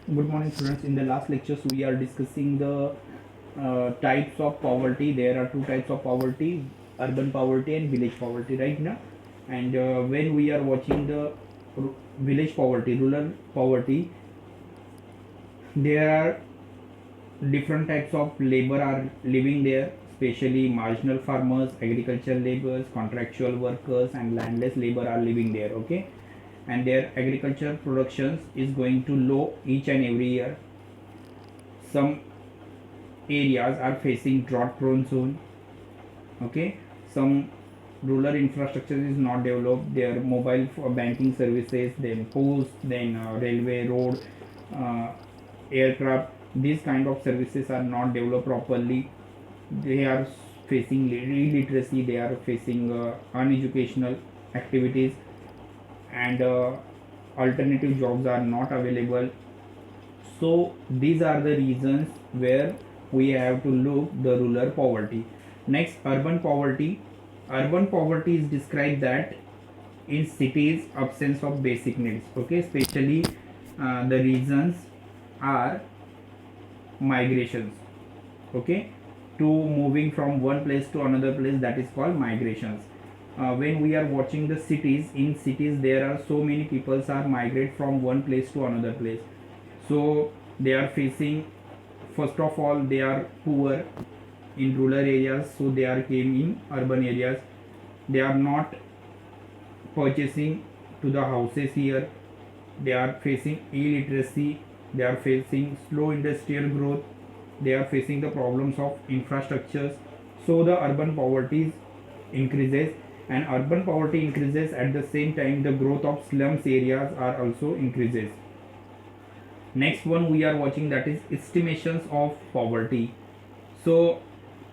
Good morning, students. In the last lectures, we are discussing the types of poverty. There are two types of poverty: urban poverty and village poverty, right now. And when we are watching the village poverty, rural poverty, there are different types of labor are living there, especially marginal farmers, agricultural laborers, contractual workers, and landless labor are living there. Okay, and their agriculture productions is going to low each and every year. Some areas are facing drought prone zone. Okay, some rural infrastructure is not developed. Their mobile banking services, then post, then railway, road, uh, aircraft, these kind of services are not developed properly. They are facing illiteracy, they are facing uneducational activities, and alternative jobs are not available. So these are the reasons where we have to look the rural poverty. Next, urban poverty. Urban poverty is described that in cities absence of basic needs. Okay, especially the reasons are migrations. Okay, to moving from one place to another place, that is called migrations. When we are watching the cities, in cities there are so many peoples are migrate from one place to another place. So they are facing, first of all they are poor in rural areas, so they are came in urban areas. They are not purchasing to the houses here. They are facing illiteracy, they are facing slow industrial growth, they are facing the problems of infrastructures. So the urban poverty increases, and urban poverty increases, at the same time the growth of slums areas are also increases. Next one we are watching, that is estimations of poverty. So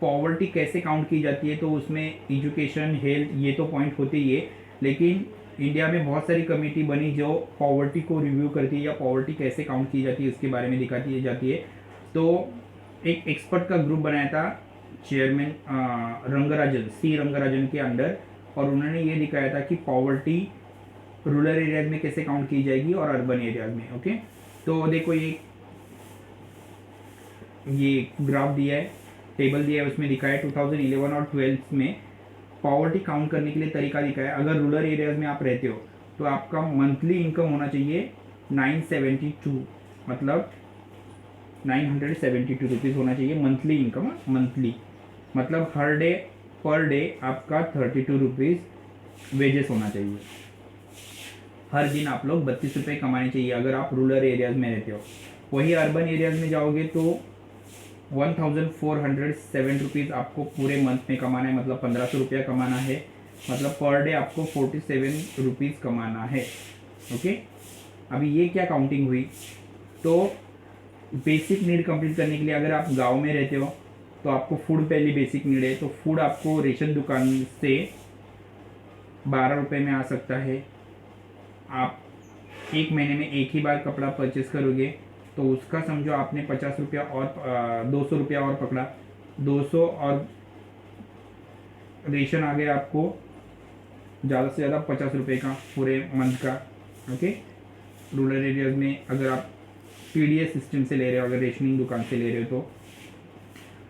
poverty कैसे count की जाती है, तो उसमें education, health, ये तो point होते ही है, लेकिन इंडिया में बहुत सारी कमेटी बनी जो पॉवर्टी को रिव्यू करती है या पॉवर्टी कैसे काउंट की जाती है उसके बारे में दिखाती जाती है। तो एक एक्सपर्ट का ग्रुप बनाया था चेयरमैन रंगराजन, सी रंगराजन के अंडर, और उन्होंने ये दिखाया था कि पॉवर्टी रूरल एरियाज में कैसे काउंट की जाएगी और अर्बन एरियाज में। ओके, तो देखो ये ग्राफ दिया है, टेबल दिया है, उसमें दिखा है 2011 और 12 में पॉवर्टी काउंट करने के लिए तरीका दिखा है। अगर रूरल एरियाज में आप रहते हो तो आपका मंथली इनकम होना चाहिए 972, मतलब 972 रुपीज़ होना चाहिए मंथली इनकम। मंथली मतलब हर डे पर डे आपका 32 रुपीज़ वेजेस होना चाहिए। हर दिन आप लोग 32 रुपये कमाने चाहिए अगर आप रूरल एरियाज में रहते हो। वही अर्बन एरियाज में जाओगे तो 1407 रुपीज़ आपको पूरे मंथ में कमाना है, मतलब 1500 रुपया कमाना है, मतलब पर डे आपको 47 रुपीज़ कमाना है। ओके, अभी ये क्या काउंटिंग हुई, तो बेसिक नीड कंप्लीट करने के लिए अगर आप गांव में रहते हो तो आपको फूड पहली बेसिक नीड है, तो फूड आपको रेशन दुकान से 12 रुपये में आ सकता है। आप एक महीने में एक ही बार कपड़ा परचेस करोगे तो उसका समझो आपने 50 रुपया और 200 रुपया और पकड़ा, 200 और रेशन आ गया आपको ज़्यादा से ज़्यादा 50 रुपये का पूरे मंथ का। ओके, रूरल एरियाज में अगर आप पीडीएस सिस्टम से ले रहे हो, अगर रेशनिंग दुकान से ले रहे हो तो।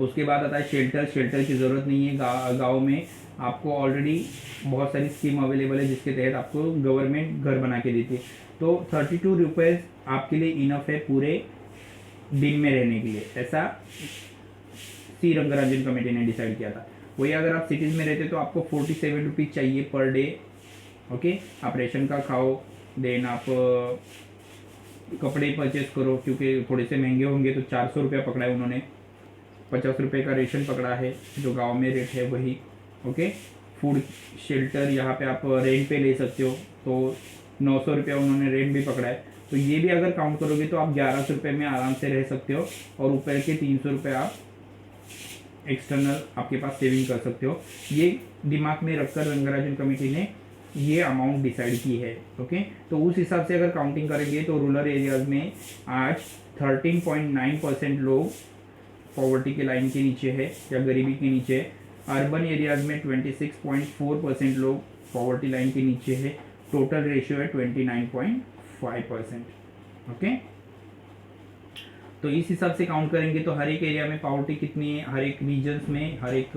उसके बाद आता है शेल्टर। शेल्टर की ज़रूरत नहीं है, गाँव में आपको ऑलरेडी बहुत सारी स्कीम अवेलेबल है जिसके तहत आपको गवर्नमेंट घर बना के देती है। तो 32 रुपीज़ आपके लिए इनफ है पूरे दिन में रहने के लिए, ऐसा सी रंगराजन कमेटी ने डिसाइड किया था। वही अगर आप सिटीज़ में रहते तो आपको 47 रुपीज़ चाहिए पर डे। ओके, आप रेशन का खाओ, देन आप कपड़े परचेस करो क्योंकि थोड़े से महंगे होंगे, तो 400 रुपया पकड़ा है उन्होंने, 50 रुपये का रेशन पकड़ा है जो गांव में रेट है वही। ओके, फूड शेल्टर यहाँ पे आप रेंट पे ले सकते हो, तो 900 रुपया उन्होंने रेंट भी पकड़ा है। तो ये भी अगर काउंट करोगे तो आप 1100 रुपये में आराम से रह सकते हो, और ऊपर के 300 रुपये आप एक्सटर्नल आपके पास सेविंग कर सकते हो। ये दिमाग में रखकर रंगराजन कमेटी ने ये अमाउंट डिसाइड की है। ओके, तो उस हिसाब से अगर काउंटिंग करेंगे तो रूरल एरियाज में आज 13.9% लोग पॉवर्टी के लाइन के नीचे है या गरीबी के नीचे है। अर्बन एरियाज में 26.4% लोग पॉवर्टी लाइन के नीचे है। टोटल रेशियो है 29.5%। ओके, तो इस हिसाब से काउंट करेंगे तो हर एक एरिया में पॉवर्टी कितनी है, हर एक रीजन्स में, हर एक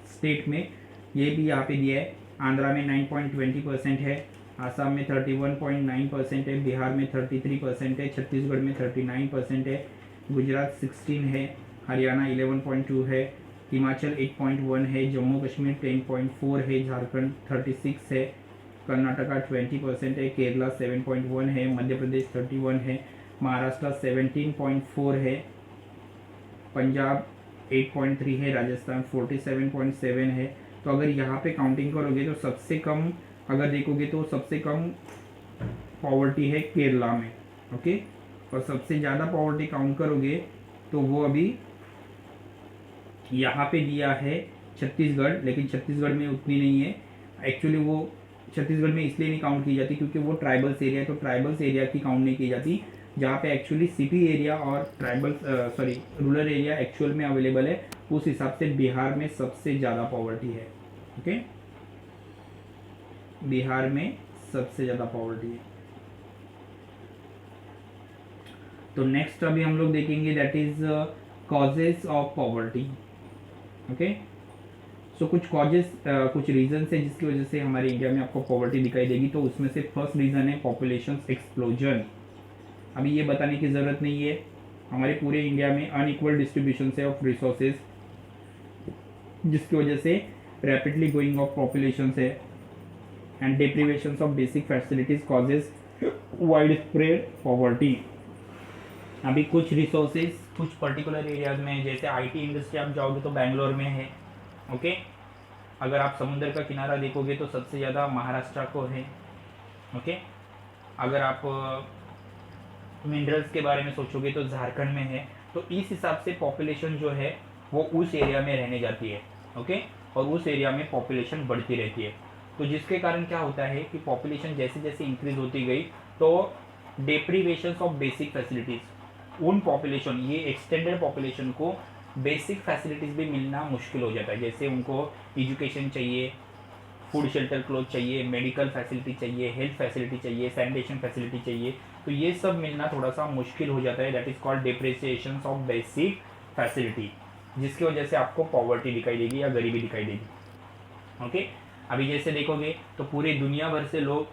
स्टेट में। ये भी यहाँ पे दिया है, आंध्रा में 9.20% है, आसाम में 31.9% है, बिहार में 33% है, छत्तीसगढ़ में 39% है, गुजरात 16 है, हरियाणा 11.2 है, हिमाचल 8.1 है, जम्मू कश्मीर 10.4 है, झारखंड 36 है, कर्नाटका 20% है, केरला 7.1 है, मध्य प्रदेश 31 है, महाराष्ट्र 17.4 है, पंजाब 8.3 है, राजस्थान 47.7 है। तो अगर यहाँ पे काउंटिंग करोगे तो सबसे कम, अगर देखोगे तो सबसे कम पॉवर्टी है केरला में, ओके। और सबसे ज़्यादा पॉवर्टी काउंट करोगे तो वो अभी यहाँ पे दिया है छत्तीसगढ़, लेकिन छत्तीसगढ़ में उतनी नहीं है। एक्चुअली वो छत्तीसगढ़ में इसलिए नहीं काउंट की जाती क्योंकि वो ट्राइबल्स एरिया है, तो ट्राइबल्स एरिया की काउंट नहीं की जाती। जहाँ पे एक्चुअली सिटी एरिया और ट्राइबल रूरल एरिया एक्चुअल में अवेलेबल है, उस हिसाब से बिहार में सबसे ज़्यादा पॉवर्टी है, ओके। बिहार में सबसे ज़्यादा पॉवर्टी है। तो नेक्स्ट अभी हम लोग देखेंगे that is causes of poverty, okay. So कुछ कॉजेस, कुछ रीजन है जिसकी वजह से हमारे इंडिया में आपको पॉवर्टी दिखाई देगी। तो उसमें से फर्स्ट रीज़न है पॉपुलेशन एक्सप्लोजन। अभी ये बताने की ज़रूरत नहीं है, हमारे पूरे इंडिया में अनइक्वल डिस्ट्रीब्यूशन है ऑफ रिसोर्सेज, जिसकी वजह से रैपिडली गोइंग ऑफ पॉपुलेशन है and deprivation of basic facilities causes wide spread poverty. अभी कुछ रिसोर्सेज कुछ पर्टिकुलर एरियाज में, जैसे आईटी इंडस्ट्री आप जाओगे तो बैंगलोर में है, ओके। अगर आप समुद्र का किनारा देखोगे तो सबसे ज़्यादा महाराष्ट्र को है, ओके। अगर आप मिनरल्स के बारे में सोचोगे तो झारखंड में है। तो इस हिसाब से पॉपुलेशन जो है वो उस एरिया में रहने जाती है, ओके, और उस एरिया में पॉपुलेशन बढ़ती रहती है। तो जिसके कारण क्या होता है कि पॉपुलेशन जैसे जैसे इंक्रीज होती गई तो डेप्रीवेशन ऑफ बेसिक फैसिलिटीज़, उन पॉपुलेशन, ये एक्सटेंडेड पॉपुलेशन को बेसिक फैसिलिटीज़ भी मिलना मुश्किल हो जाता है। जैसे उनको एजुकेशन चाहिए, फूड शेल्टर क्लोथ चाहिए, मेडिकल फैसिलिटी चाहिए, हेल्थ फैसिलिटी चाहिए, सैनिटेशन फैसिलिटी चाहिए, तो ये सब मिलना थोड़ा सा मुश्किल हो जाता है। That is called depreciation of basic facility, जिसकी वजह से आपको पॉवर्टी दिखाई देगी या गरीबी दिखाई देगी, ओके। अभी जैसे देखोगे तो पूरे दुनिया भर से लोग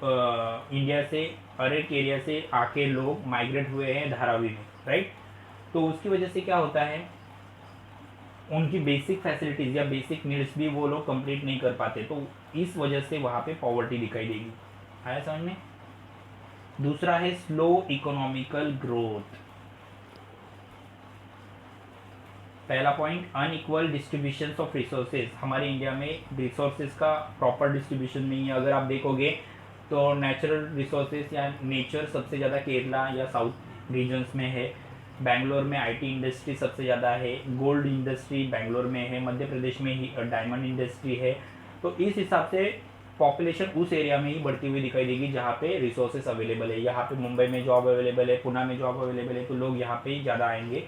इंडिया से हर एक एरिया से आके लोग माइग्रेट हुए हैं धारावी में, राइट। तो उसकी वजह से क्या होता है, उनकी बेसिक फैसिलिटीज़ या बेसिक नीड्स भी वो लोग कंप्लीट नहीं कर पाते, तो इस वजह से वहाँ पे पॉवर्टी दिखाई देगी। आया समझ में। दूसरा है स्लो इकोनॉमिकल ग्रोथ। पहला point, unequal distribution of resources. हमारे इंडिया में रिसोर्सेज का प्रॉपर डिस्ट्रीब्यूशन नहीं है। अगर आप देखोगे तो नेचुरल रिसोर्सेज या नेचर सबसे ज़्यादा केरला या साउथ रीजन्स में है, बैंगलोर में आईटी इंडस्ट्री सबसे ज़्यादा है, गोल्ड इंडस्ट्री बैंगलोर में है, मध्य प्रदेश में ही डायमंड इंडस्ट्री है। तो इस हिसाब से पॉपुलेशन उस एरिया में ही बढ़ती हुई दिखाई देगी जहाँ पे रिसोर्सेज अवेलेबल है। यहाँ पे मुंबई में जॉब अवेलेबल है, पुणे में जॉब अवेलेबल है, तो लोग यहाँ पे ही ज़्यादा आएंगे,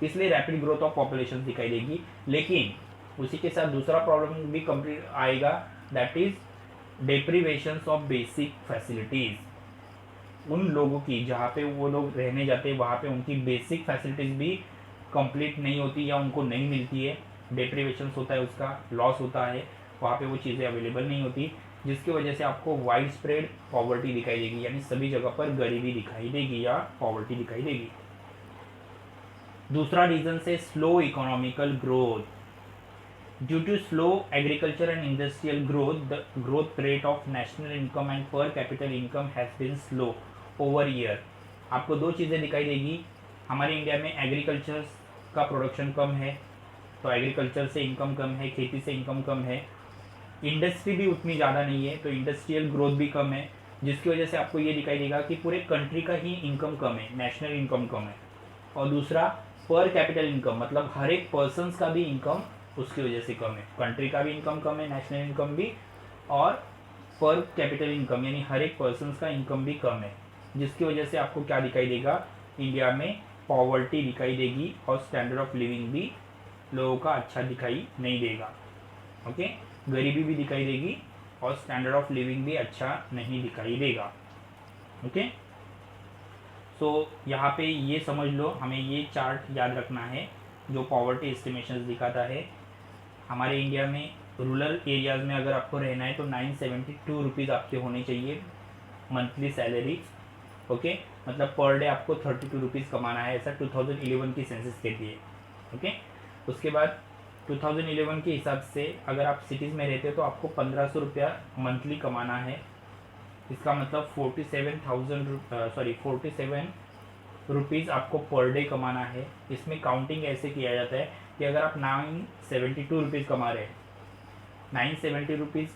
इसलिए रैपिड ग्रोथ ऑफ पॉपुलेशन दिखाई देगी। लेकिन उसी के साथ दूसरा प्रॉब्लम भी कंप्लीट आएगा, that is deprivation of basic facilities. उन लोगों की जहाँ पे वो लोग रहने जाते हैं वहाँ पे उनकी बेसिक फैसिलिटीज़ भी कंप्लीट नहीं होती या उनको नहीं मिलती है। डेप्रीवेशन होता है, उसका लॉस होता है, वहाँ पे वो चीज़ें अवेलेबल नहीं होती, जिसकी वजह से आपको वाइड स्प्रेड पॉवर्टी दिखाई देगी, यानी सभी जगह पर गरीबी दिखाई देगी या पॉवर्टी दिखाई देगी। दूसरा रीजन से slow economical growth. Due to slow agriculture and industrial growth, the growth rate of national income and per capita income has been slow over year. आपको दो चीज़ें दिखाई देगी, हमारे इंडिया में एग्रीकल्चर का प्रोडक्शन कम है, तो एग्रीकल्चर से इनकम कम है, खेती से इनकम कम है, इंडस्ट्री भी उतनी ज़्यादा नहीं है, तो इंडस्ट्रियल ग्रोथ भी कम है, जिसकी वजह से आपको ये दिखाई देगा कि पूरे कंट्री का ही इनकम कम है, नेशनल इनकम कम है। और दूसरा, पर कैपिटल इनकम, मतलब हर एक पर्सनस का भी इनकम उसकी वजह से कम है। कंट्री का भी इनकम कम है, नेशनल इनकम भी, और पर कैपिटल इनकम यानी हर एक पर्सनस का इनकम भी कम है, जिसकी वजह से आपको क्या दिखाई देगा, इंडिया में पॉवर्टी दिखाई देगी और स्टैंडर्ड ऑफ लिविंग भी लोगों का अच्छा दिखाई नहीं देगा, ओके। गरीबी भी दिखाई देगी और स्टैंडर्ड ऑफ लिविंग भी अच्छा नहीं दिखाई देगा, ओके। सो यहाँ पे ये समझ लो, हमें ये चार्ट याद रखना है जो पॉवर्टी एस्टिमेशन दिखाता है। हमारे इंडिया में रूरल एरियाज़ में अगर आपको रहना है तो 972 रुपीज़ आपके होने चाहिए मंथली सैलरी। ओके, मतलब पर डे आपको 32 रुपीज़ कमाना है, ऐसा 2011 की सेंसस कहती है। ओके, उसके बाद 2011 के हिसाब से अगर आप सिटीज़ में रहते हो तो आपको 1500 रुपया मंथली कमाना है। इसका मतलब 47 रुपीज़ आपको पर डे कमाना है। इसमें काउंटिंग ऐसे किया जाता है कि अगर आप 972 रुपीज़ कमा रहे हैं, 970 रुपीज़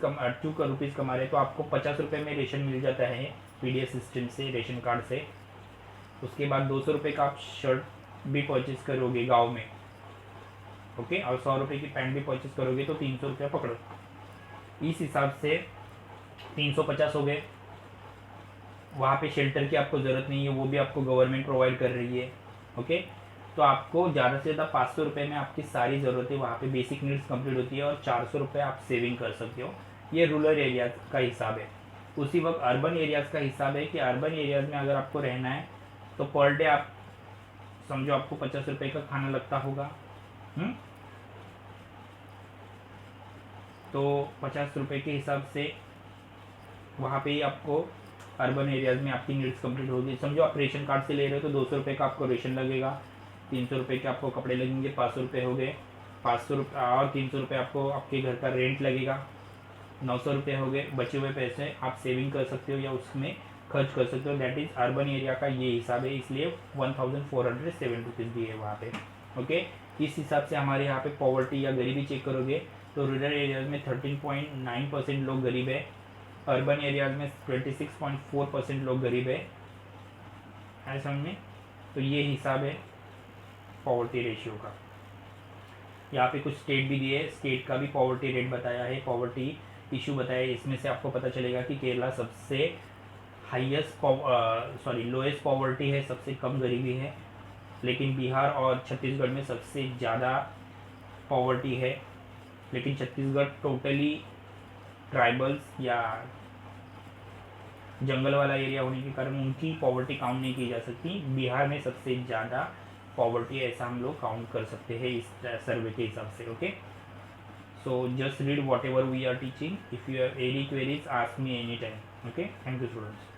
कमा रहे हैं तो आपको 50 रुपये में रेशन मिल जाता है पीडीएस सिस्टम से, रेशन कार्ड से। उसके बाद 200 रुपये का आप शर्ट भी परचेज करोगे गांव में। ओके, और 100 रुपये की पैंट भी परचेज करोगे तो 300 रुपया पकड़ो। इस हिसाब से 350 हो गए। वहाँ पे शेल्टर की आपको ज़रूरत नहीं है, वो भी आपको गवर्नमेंट प्रोवाइड कर रही है। ओके, तो आपको ज़्यादा से ज़्यादा 500 रुपये में आपकी सारी ज़रूरतें वहाँ पे बेसिक नीड्स कंप्लीट होती है और 400 रुपये आप सेविंग कर सकते हो। ये रूरल एरिया का हिसाब है। उसी वक्त अर्बन एरियाज़ का हिसाब है कि अर्बन एरियाज़ में अगर आपको रहना है तो पर डे आप समझो आपको 50 रुपये का खाना लगता होगा। तो 50 रुपये के हिसाब से वहाँ पे ही आपको अर्बन एरियाज़ में आपकी नीड्स कंप्लीट होगी। समझो आप रेशन कार्ड से ले रहे हो तो 200 रुपये का आपको रेशन लगेगा, 300 रुपये के आपको कपड़े लगेंगे, 500 रुपये हो गए, 500 रुपये और 300 रुपये आपको आपके घर का रेंट लगेगा, 900 रुपये हो गए। बचे हुए पैसे आप सेविंग कर सकते हो या उसमें खर्च कर सकते हो। दैट इज़ अर्बन एरिया का ये हिसाब है, इसलिए 1407 रुपीज़ भी है वहाँ पे। ओके, इस हिसाब से हमारे यहाँ पे पॉवर्टी या गरीबी चेक करोगे तो रूरल एरियाज़ में 13.9% लोग गरीब है, अर्बन एरियाज में 26.4% लोग गरीब है समझ में। तो ये हिसाब है पॉवर्टी रेशियो का। यहाँ पे कुछ स्टेट भी दिए, स्टेट का भी पॉवर्टी रेट बताया है, पॉवर्टी इशू बताया है। इसमें से आपको पता चलेगा कि केरला सबसे लोएस्ट पॉवर्टी है, सबसे कम गरीबी है, लेकिन बिहार और छत्तीसगढ़ में सबसे ज़्यादा पॉवर्टी है। लेकिन छत्तीसगढ़ टोटली ट्राइबल्स या जंगल वाला एरिया होने के कारण उनकी पॉवर्टी काउंट नहीं की जा सकती। बिहार में सबसे ज़्यादा पॉवर्टी ऐसा हम लोग काउंट कर सकते हैं इस सर्वे के हिसाब से। Okay, so just read whatever we are teaching. If you have any queries ask me any time. Okay, thank you students.